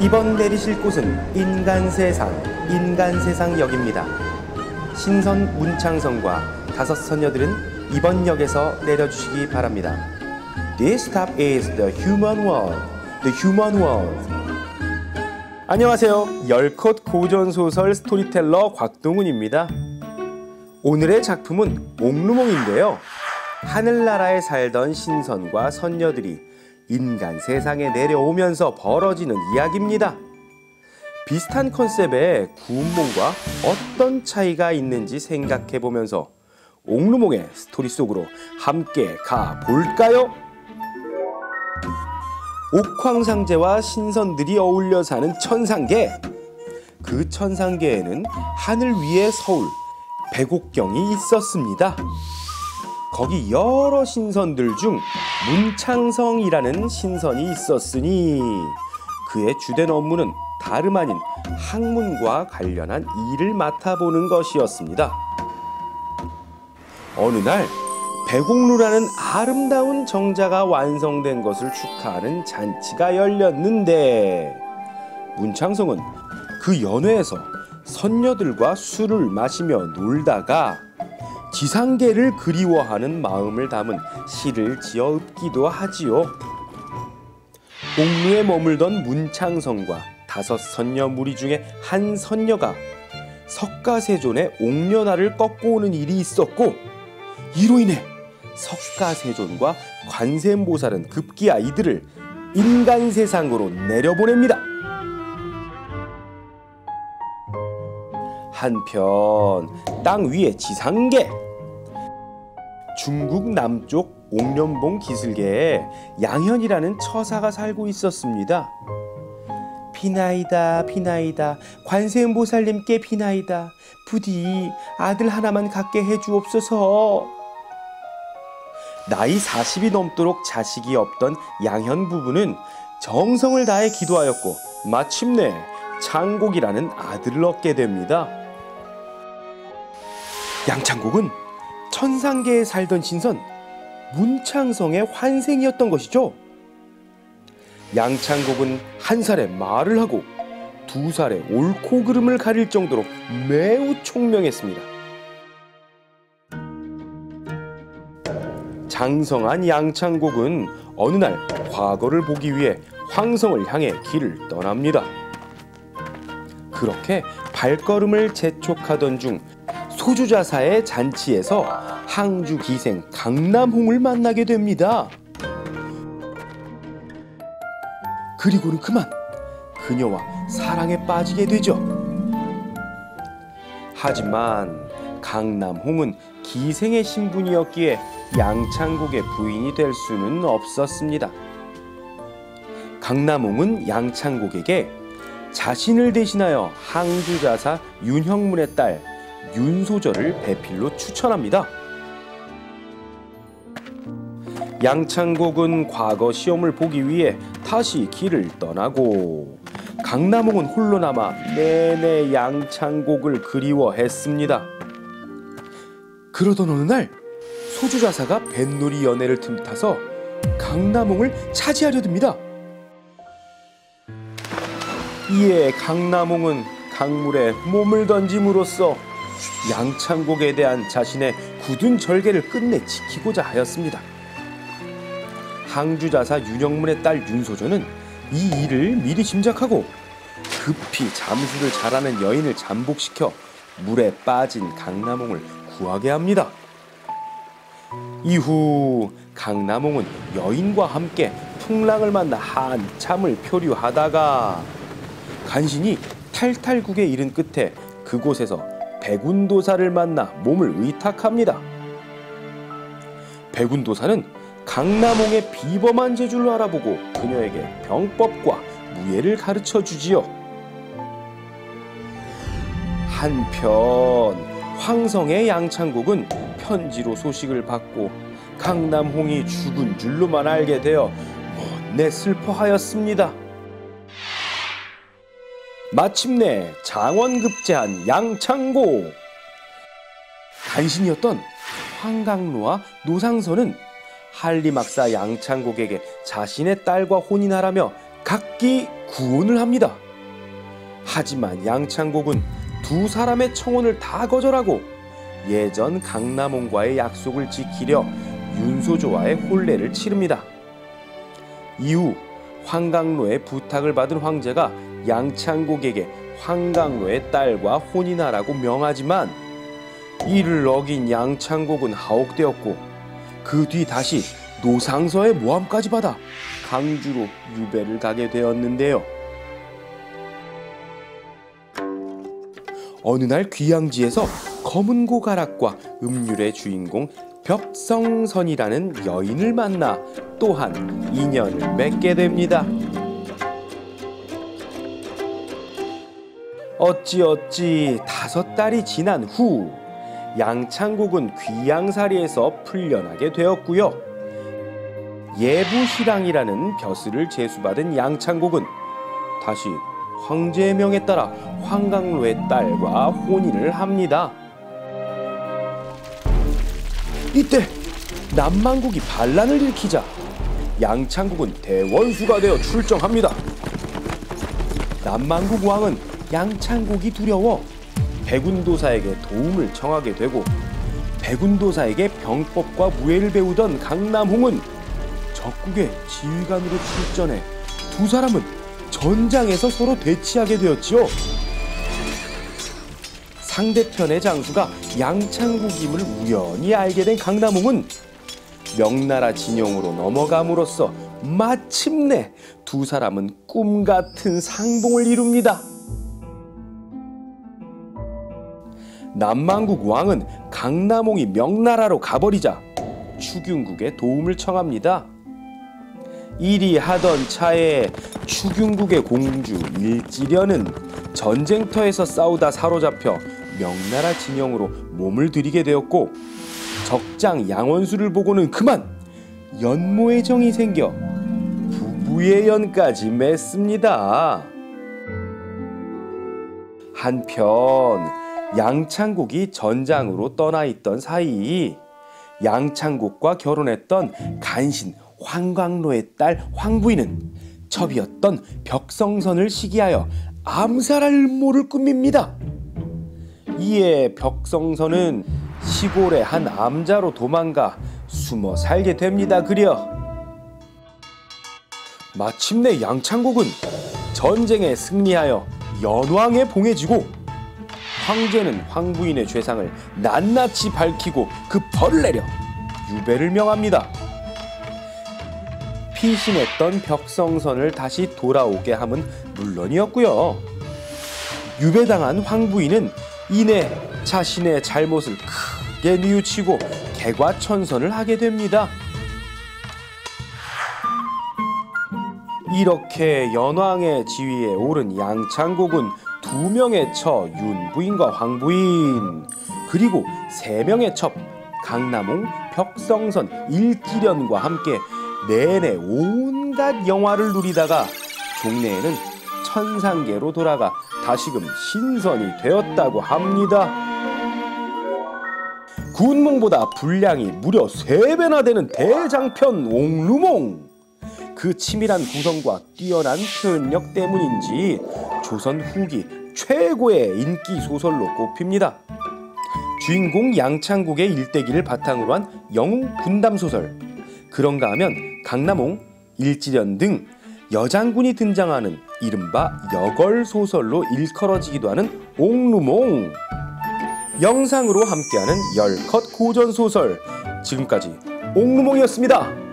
이번 내리실 곳은 인간세상역입니다. 신선 문창성과 5 선녀들은 이번 역에서 내려주시기 바랍니다. This stop is the human world. The human world. 안녕하세요. 열컷 고전소설 스토리텔러 곽동훈입니다. 오늘의 작품은 옥루몽인데요. 하늘나라에 살던 신선과 선녀들이 인간 세상에 내려오면서 벌어지는 이야기입니다. 비슷한 컨셉의 구운몽과 어떤 차이가 있는지 생각해보면서 옥루몽의 스토리 속으로 함께 가볼까요? 옥황상제와 신선들이 어울려 사는 천상계. 그 천상계에는 하늘 위의 서울 백옥경이 있었습니다. 거기 여러 신선들 중 문창성이라는 신선이 있었으니 그의 주된 업무는 다름 아닌 학문과 관련한 일을 맡아보는 것이었습니다. 어느 날 백옥루라는 아름다운 정자가 완성된 것을 축하하는 잔치가 열렸는데 문창성은 그 연회에서 선녀들과 술을 마시며 놀다가 지상계를 그리워하는 마음을 담은 시를 지어 읊기도 하지요. 옥루에 머물던 문창성과 5 선녀 무리 중에 한 선녀가 석가세존의 옥련화를 꺾고 오는 일이 있었고, 이로 인해 석가세존과 관세음보살은 급기야 이들을 인간세상으로 내려보냅니다. 한편 땅 위의 지상계, 중국 남쪽 옥련봉 기슭계에 양현이라는 처사가 살고 있었습니다. 비나이다 비나이다 관세음보살님께 비나이다. 부디 아들 하나만 갖게 해주옵소서. 나이 40이 넘도록 자식이 없던 양현 부부는 정성을 다해 기도하였고 마침내 창곡이라는 아들을 얻게 됩니다. 양창곡은 천상계에 살던 신선 문창성의 환생이었던 것이죠. 양창곡은 1살에 말을 하고 2살에 옳고 그름을 가릴 정도로 매우 총명했습니다. 장성한 양창곡은 어느 날 과거를 보기 위해 황성을 향해 길을 떠납니다. 그렇게 발걸음을 재촉하던 중 소주자사의 잔치에서 항주 기생 강남홍을 만나게 됩니다. 그리고는 그만 그녀와 사랑에 빠지게 되죠. 하지만 강남홍은 기생의 신분이었기에 양창곡의 부인이 될 수는 없었습니다. 강남홍은 양창곡에게 자신을 대신하여 항주자사 윤형문의 딸 윤소절을 배필로 추천합니다. 양창곡은 과거 시험을 보기 위해 다시 길을 떠나고 강남홍은 홀로 남아 내내 양창곡을 그리워했습니다. 그러던 어느 날 소주자사가 뱃놀이 연애를 틈타서 강남홍을 차지하려 듭니다. 이에 강남홍은 강물에 몸을 던짐으로써 양창곡에 대한 자신의 굳은 절개를 끝내 지키고자 하였습니다. 항주자사 윤형문의 딸 윤소조는 이 일을 미리 짐작하고 급히 잠수를 잘하는 여인을 잠복시켜 물에 빠진 강남홍을 구하게 합니다. 이후 강남홍은 여인과 함께 풍랑을 만나 한참을 표류하다가 간신히 탈탈국에 이른 끝에 그곳에서 백운도사를 만나 몸을 의탁합니다. 백운도사는 강남홍의 비범한 재주를 알아보고 그녀에게 병법과 무예를 가르쳐 주지요. 한편 황성의 양창곡은 편지로 소식을 받고 강남홍이 죽은 줄로만 알게 되어 못내 슬퍼하였습니다. 마침내 장원급제한 양창곡. 간신이었던 황강루와 노상선은 한리막사 양창곡에게 자신의 딸과 혼인하라며 각기 구원을 합니다. 하지만 양창곡은 두 사람의 청혼을 다 거절하고 예전 강남홍과의 약속을 지키려 윤소조와의 혼례를 치릅니다. 이후 황강로의 부탁을 받은 황제가 양창곡에게 황강로의 딸과 혼인하라고 명하지만 이를 어긴 양창곡은 하옥되었고 그 뒤 다시 노상서의 모함까지 받아 강주로 유배를 가게 되었는데요. 어느 날 귀양지에서 검은고 가락과 음률의 주인공 벽성선이라는 여인을 만나 또한 인연을 맺게 됩니다. 어찌어찌 5달이 지난 후 양창곡은 귀양살이에서 풀려나게 되었고요. 예부시랑이라는 벼슬을 제수받은 양창곡은 다시 황제의 명에 따라 황강로의 딸과 혼인을 합니다. 이때 남만국이 반란을 일으키자 양창국은 대원수가 되어 출정합니다. 남만국 왕은 양창국이 두려워 백운도사에게 도움을 청하게 되고 백운도사에게 병법과 무예를 배우던 강남홍은 적국의 지휘관으로 출전해 두 사람은 전장에서 서로 대치하게 되었지요. 상대편의 장수가 양창국임을 우연히 알게 된 강남홍은 명나라 진영으로 넘어감으로써 마침내 두 사람은 꿈같은 상봉을 이룹니다. 남만국 왕은 강남홍이 명나라로 가버리자 추균국의 도움을 청합니다. 이리 하던 차에 추균국의 공주 일지련은 전쟁터에서 싸우다 사로잡혀 명나라 진영으로 몸을 들이게 되었고 적장 양원수를 보고는 그만 연모의 정이 생겨 부부의 연까지 맺습니다. 한편 양창국이 전장으로 떠나 있던 사이 양창국과 결혼했던 간신 황광로의 딸 황부인은 첩이었던 벽성선을 시기하여 암살할 음모를 꾸밉니다. 이에 벽성선은 시골의 한 암자로 도망가 숨어 살게 됩니다. 그려 마침내 양창국은 전쟁에 승리하여 연왕에 봉해지고 황제는 황부인의 죄상을 낱낱이 밝히고 그 벌을 내려 유배를 명합니다. 피신했던 벽성선을 다시 돌아오게 함은 물론이었고요. 유배당한 황부인은 이내 자신의 잘못을 크게 뉘우치고 개과천선을 하게 됩니다. 이렇게 연왕의 지위에 오른 양창국은 2명의 처 윤부인과 황부인 그리고 3명의 첩 강남홍, 벽성선, 일지련과 함께 내내 온갖 영화를 누리다가 종래에는 천상계로 돌아가 다시금 신선이 되었다고 합니다. 군몽보다 분량이 무려 3배나 되는 대장편 옥루몽. 그 치밀한 구성과 뛰어난 표현력 때문인지 조선 후기 최고의 인기 소설로 꼽힙니다. 주인공 양창국의 일대기를 바탕으로 한 영웅 군담 소설. 그런가 하면 강남홍, 일지련 등 여장군이 등장하는 이른바 여걸 소설로 일컬어지기도 하는 옥루몽. 영상으로 함께하는 10컷 고전 소설. 지금까지 옥루몽이었습니다.